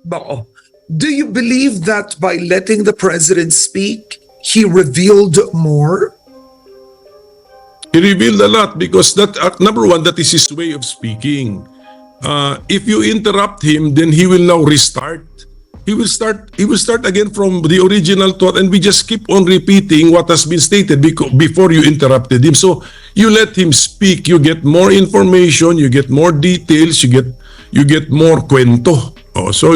Bako, do you believe that by letting the president speak, he revealed more? He revealed a lot because that number one, that is his way of speaking. If you interrupt him, then he will now restart. He will start again from the original thought, and we just keep on repeating what has been stated before you interrupted him. So you let him speak, you get more information, you get more details, you get more kwento. Oh, so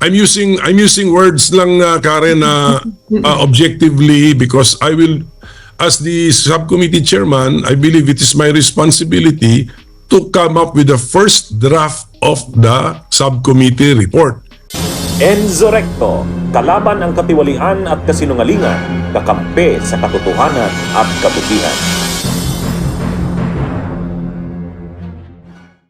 I'm using words lang, Karen, objectively, because I will, as the subcommittee chairman, I believe it is my responsibility to come up with the first draft of the subcommittee report. Enzo Recto, kalaban ang katiwalian at kasinungalingan, kakampi sa katotohanan at kabutihan.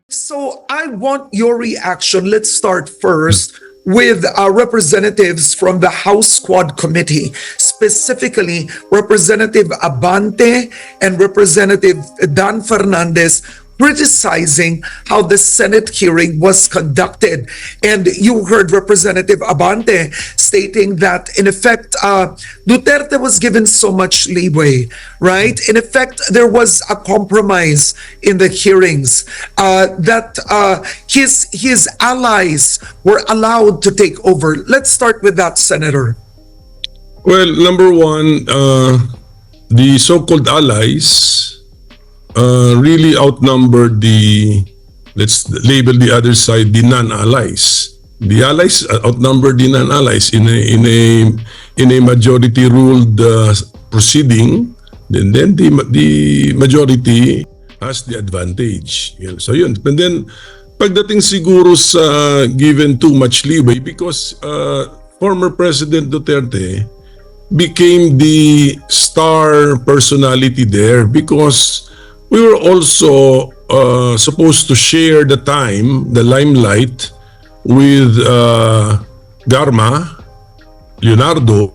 So I want your reaction. Let's start first with representatives from the House Squad Committee, specifically Representative Abante and Representative Dan Fernandez, criticizing how the Senate hearing was conducted. And you heard Representative Abante stating that, in effect, Duterte was given so much leeway, right? In effect, there was a compromise in the hearings, that his allies were allowed to take over. Let's start with that, Senator. Well, number one, the so-called allies really outnumbered let's label the other side, the non-allies. The allies outnumbered the non-allies in a majority ruled proceeding. Then the majority has the advantage. So yun. And then pagdating siguro sa given too much leeway, because former President Duterte became the star personality there, because we were also supposed to share the time, the limelight, with Garma, Leonardo,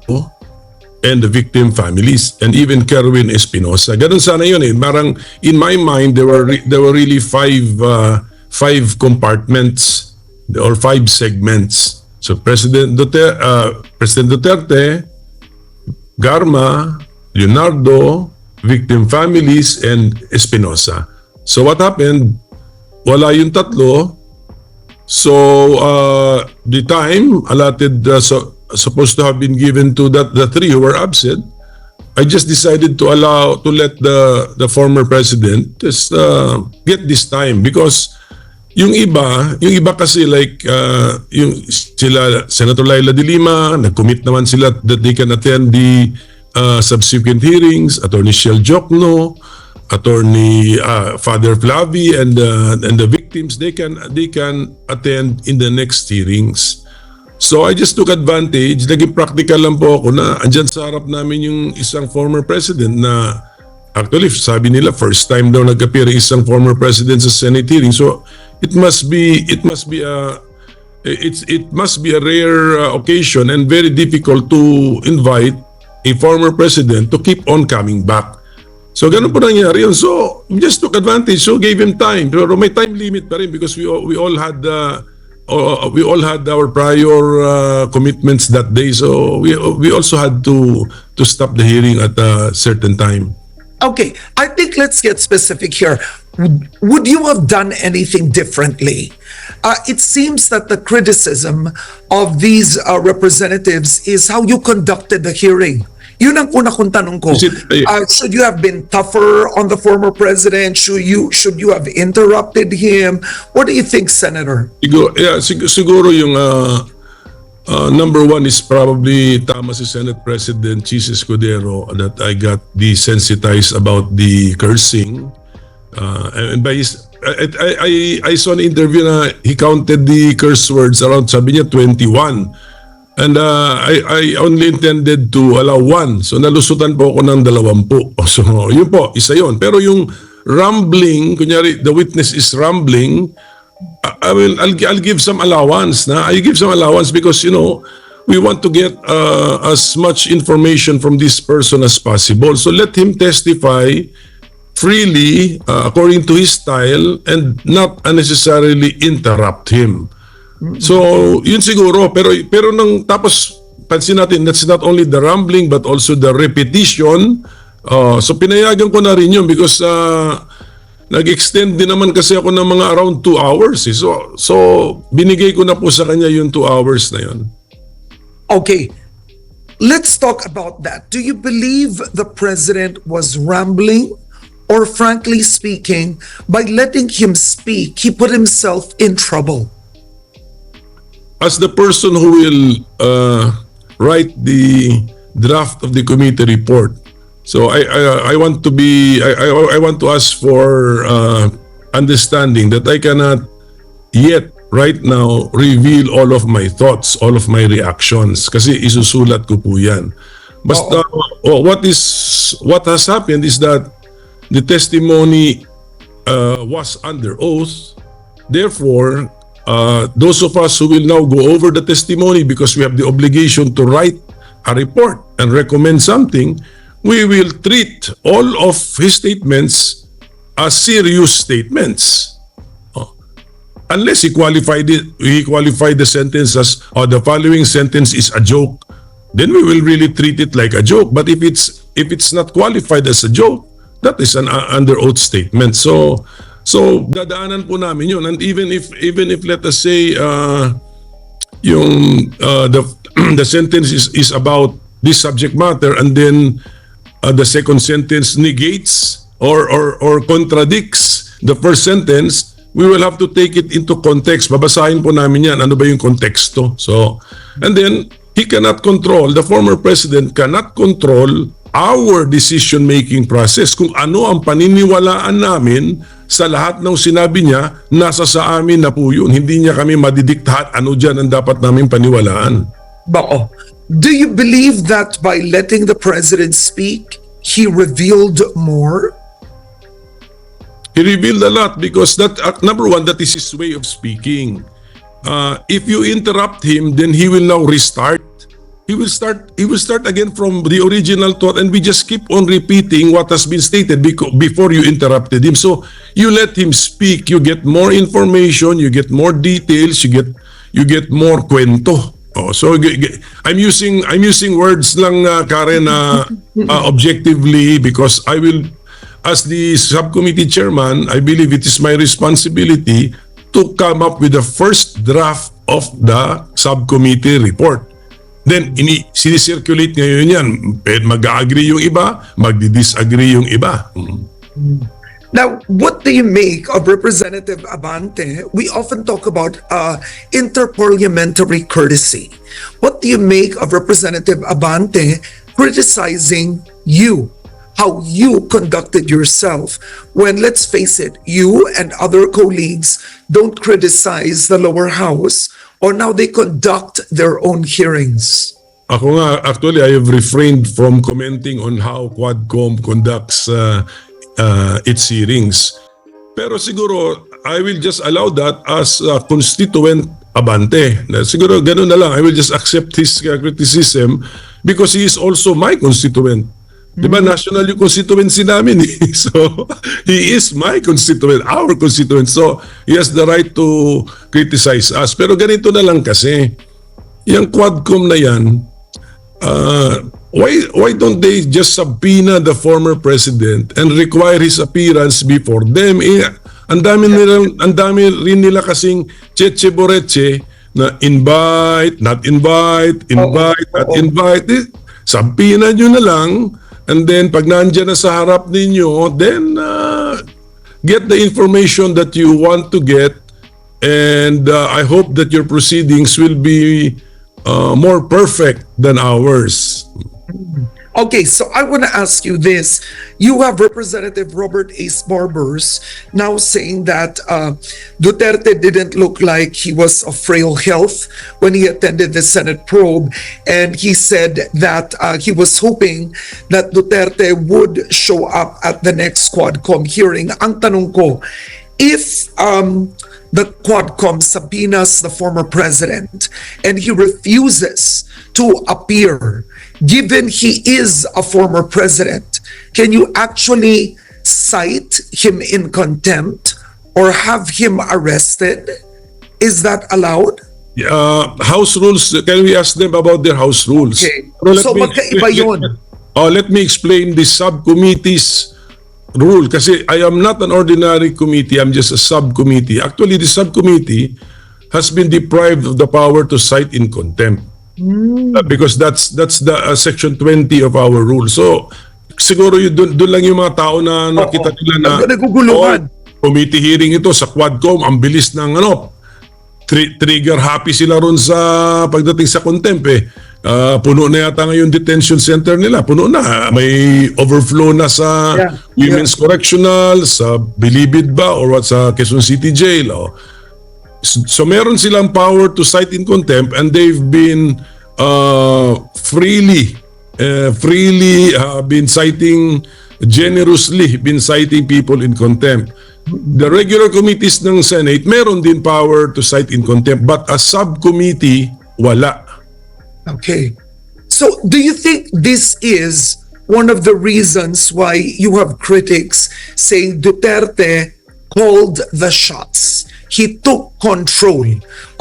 and the victim families, and even Kerwin Espinosa. Ganun sana yun eh. Parang in my mind, there were really five compartments or five segments. So President Duterte, Garma, Leonardo, victim families, and Espinosa. So what happened? Wala yung tatlo. So the time allotted, supposed to have been given to the three who were absent, I just decided to let the former president just get this time, because yung iba kasi like yung sila Senator Laila de Lima, nag-commit naman sila that they can attend the subsequent hearings. Attorney Shell Jokno, Attorney Father Flavi, and the victims, they can attend in the next hearings. So I just took advantage. Naging practical lang po ako na andyan sa harap namin yung isang former president na actually sabi nila first time daw nag-appear isang former president sa Senate hearing. So it must be a rare occasion and very difficult to invite a former president to keep on coming back. So ganun po nangyari yun. So we just took advantage, so gave him time. Pero may time limit pa rin, because we all had our prior commitments that day. So we also had to stop the hearing at a certain time. Okay, I think let's get specific here. Would you have done anything differently? It seems that the criticism of these representatives is how you conducted the hearing. Yun ang una kong tanong ko. Should you have been tougher on the former president? Should you have interrupted him? What do you think, Senator? Siguro yung number one is probably tama si Senate President Chis Escudero that I got desensitized about the cursing. And by his, I saw an interview na he counted the curse words around, sabi niya 21. And I only intended to allow one. So nalusutan po ako ng 20. So yun po, isa yun. Pero yung rambling, kunyari the witness is rambling, I'll give some allowance. I give some allowance because, we want to get as much information from this person as possible. So let him testify freely according to his style and not unnecessarily interrupt him. So, yun siguro. Pero nang tapos, pansin natin, that's not only the rambling but also the repetition. So, pinayagan ko na rin yun because nag-extend din naman kasi ako ng mga around 2 hours. Eh. So, binigay ko na po sa kanya yung 2 hours na yun. Okay, let's talk about that. Do you believe the president was rambling? Or frankly speaking, by letting him speak, he put himself in trouble? As the person who will write the draft of the committee report, so I want to ask for understanding that I cannot yet right now reveal all of my thoughts, all of my reactions, kasi isusulat ko po yan. Basta what has happened is that the testimony was under oath. Therefore, those of us who will now go over the testimony, because we have the obligation to write a report and recommend something, we will treat all of his statements as serious statements. Unless he qualified the sentence as, the following sentence is a joke, then we will really treat it like a joke. But if it's not qualified as a joke, that is an under oath statement. So dadaanan po namin yun. And even if let us say the sentence is about this subject matter, and then the second sentence negates or contradicts the first sentence, we will have to take it into context. Babasahin po namin yan. Ano ba yung konteksto? So, and then the former president cannot control our decision-making process. Kung ano ang paniniwalaan namin sa lahat ng sinabi niya, nasa sa amin na po yun. Hindi niya kami madidiktahan ano dyan ang dapat namin paniwalaan. Bao, do you believe that by letting the president speak, he revealed more? He revealed a lot because number one, that is his way of speaking. If you interrupt him, then he will now restart. He will start again from the original thought, and we just keep on repeating what has been stated before you interrupted him. So you let him speak, you get more information, you get more details, you get more kwento. So I'm using words lang, Karen, objectively, because I will, as the subcommittee chairman, I believe it is my responsibility to come up with the first draft of the subcommittee report. Then, sinicirculate ngayon yan. Mag-agree yung iba, magdi-disagree yung iba. Now, what do you make of Representative Abante? We often talk about interparliamentary courtesy. What do you make of Representative Abante criticizing you, how you conducted yourself when, let's face it, you and other colleagues don't criticize the lower house, or now they conduct their own hearings? Ako nga, actually, I have refrained from commenting on how Quadcom conducts its hearings. Pero siguro, I will just allow that as a constituent Abante. Siguro, ganun na lang. I will just accept his criticism because he is also my constituent. Diba, national yung constituency namin. So, he is my constituent, our constituent. So, he has the right to criticize us. Pero ganito na lang kasi, yung Quadcom na yan, why don't they just subpoena the former president and require his appearance before them? Ang dami rin nila kasing cheche boreche na invite, not invite, not invite. Subpoena nyo na lang. And then, pag nandiyan na sa harap ninyo, then get the information that you want to get. And I hope that your proceedings will be more perfect than ours. Okay, so I want to ask you this. You have Representative Robert Ace Barbers now saying that Duterte didn't look like he was of frail health when he attended the Senate probe. And he said that he was hoping that Duterte would show up at the next Quadcom hearing. Ang tanong ko, if the Quadcom subpoenas the former president and he refuses to appear, given he is a former president, can you actually cite him in contempt or have him arrested? Is that allowed? House rules, can we ask them about their house rules? Okay. Pero let So me magkaiba explain- yun. Let me explain the subcommittee's rule kasi I am not an ordinary committee, I'm just a subcommittee. Actually, the subcommittee has been deprived of the power to cite in contempt. Because that's the section 20 of our rule. So siguro yun, dun lang yung mga tao na nakita nila na Naguguluhan. committee hearing ito sa Quadcom, ang bilis ng trigger happy sila ron sa pagdating sa contempt eh. Puno na yata ngayon detention center nila. Puno na. May overflow na sa Women's Correctional, sa Bilibid ba, or what, sa Quezon City Jail. Oh. So meron silang power to cite in contempt and they've been freely been citing, generously been citing people in contempt. The regular committees ng Senate meron din power to cite in contempt but a subcommittee wala. Okay. So do you think this is one of the reasons why you have critics saying Duterte called the shots? He took control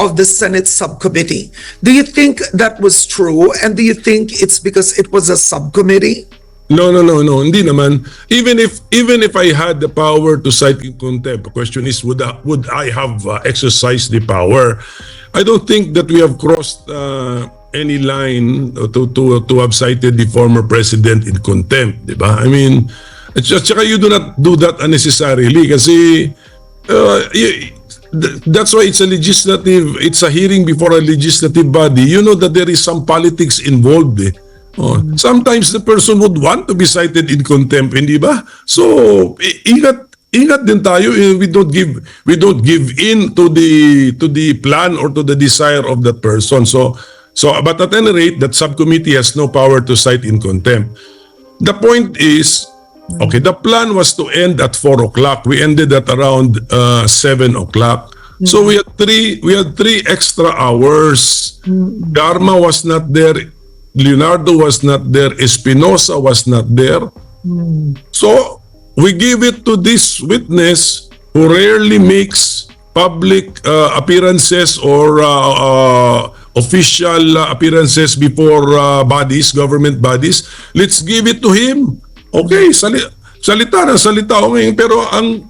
of the Senate subcommittee. Do you think that was true? And do you think it's because it was a subcommittee? No, hindi naman. Even if I had the power to cite in contempt, the question is would I have exercised the power? I don't think that we have crossed any line to have cited the former president in contempt, di ba? I mean, tsaka you do not do that unnecessarily kasi that's why it's a hearing before a legislative body. You know that there is some politics involved eh. Sometimes the person would want to be cited in contempt, hindi ba? So, ingat din tayo. We don't give in to the plan or to the desire of that person. So but at any rate, that subcommittee has no power to cite in contempt. The point is, okay, the plan was to end at 4 o'clock. We ended at around 7 o'clock. So we had three extra hours. Garma was not there. Leonardo was not there. Espinosa was not there. So we give it to this witness who rarely makes public appearances or official appearances before government bodies. Let's give it to him. Okay, salita. Okay, pero ang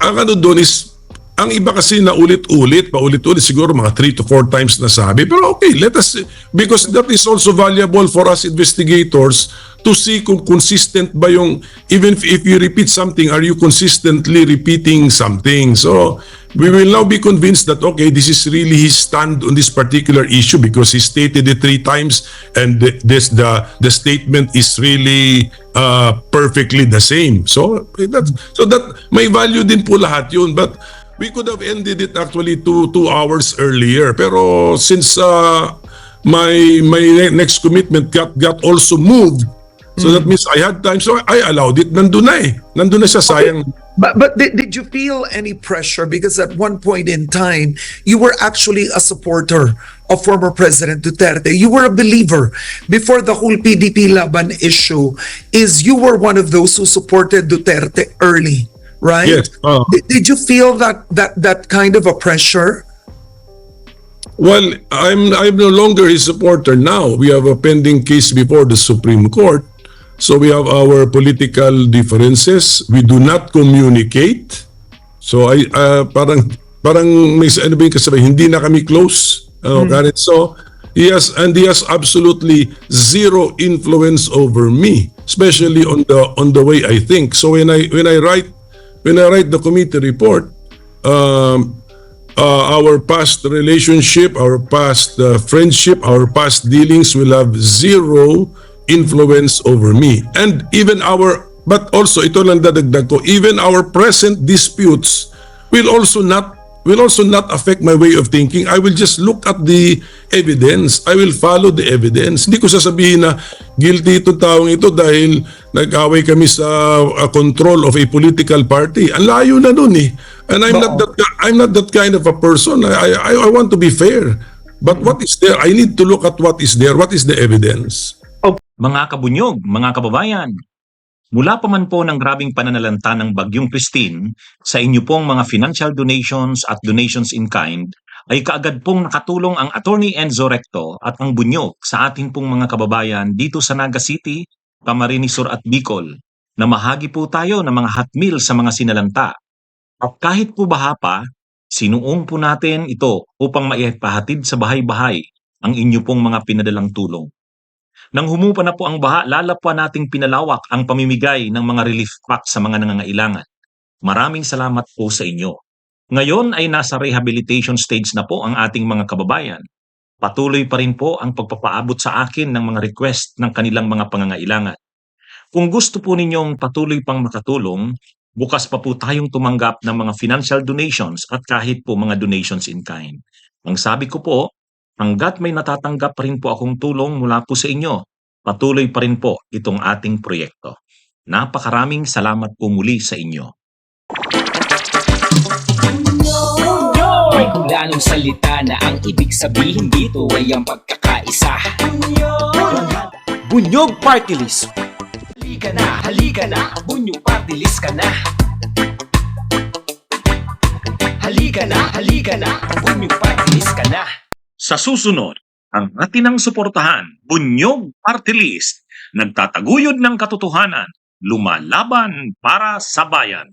ano doon is, ang iba kasi na paulit-ulit, siguro mga 3 to 4 times na sabi. Pero okay, let us, because that is also valuable for us investigators to see kung consistent ba yung, even if you repeat something, are you consistently repeating something? So, we will now be convinced that, okay, this is really his stand on this particular issue because he stated it 3 times and the statement is really perfectly the same. So that may value din po lahat yun. But we could have ended it actually 2 hours earlier. Pero since my next commitment got also moved, so that means I had time. So I allowed it. Nandun na siya, sayang. But did you feel any pressure? Because at one point in time, you were actually a supporter of former President Duterte. You were a believer. Before the whole PDP Laban issue, you were one of those who supported Duterte early, right? Yes. Did you feel that kind of a pressure? Well, I'm no longer his supporter now. We have a pending case before the Supreme Court. So we have our political differences. We do not communicate. So parang may ano ba yung kasabi, hindi na kami close. Karen. So he has absolutely zero influence over me, especially on the way I think. So when I write the committee report, our past relationship, our past friendship, our past dealings will have zero influence over me. And but also, ito lang dadagdag ko, even our present disputes will also not affect my way of thinking. I will just look at the evidence. I will follow the evidence. Hindi ko sasabihin na guilty itong taong ito dahil nag-away kami sa control of a political party. Ang layo na nun eh. And I'm not that kind of a person. I want to be fair. But what is there? I need to look at what is there. What is the evidence? Mga kabunyog, mga kababayan, Mula pa man po ng grabing pananalanta ng Bagyong Christine, sa inyo pong mga financial donations at donations in kind, ay kaagad pong nakatulong ang Attorney Enzo Recto at ang Bunyog sa ating pong mga kababayan dito sa Naga City, Camarines Sur at Bicol, na mahagi po tayo ng mga hot meal sa mga sinalanta. At kahit po baha pa, sinuong po natin ito upang maipahatid sa bahay-bahay ang inyo pong mga pinadalang tulong. Nang humupa na po ang baha, lalapwa nating pinalawak ang pamimigay ng mga relief pack sa mga nangangailangan. Maraming salamat po sa inyo. Ngayon ay nasa rehabilitation stage na po ang ating mga kababayan. Patuloy pa rin po ang pagpapaabot sa akin ng mga request ng kanilang mga pangangailangan. Kung gusto po ninyong patuloy pang makatulong, bukas pa po tayong tumanggap ng mga financial donations at kahit po mga donations in kind. Ang sabi ko po, hanggat may natatanggap pa rin po akong tulong mula po sa inyo, patuloy pa rin po itong ating proyekto. Napakaraming salamat po muli sa inyo. May kulanong salita na ang ibig sabihin dito ay ang pagkakaisa. Bunyog Party List. Halika na, Bunyog Party List ka na. Halika na, Bunyog Party List ka na. Sa susunod, ang atinang suportahan, Bunyog Party List, nagtataguyod ng katotohanan, lumalaban para sa bayan.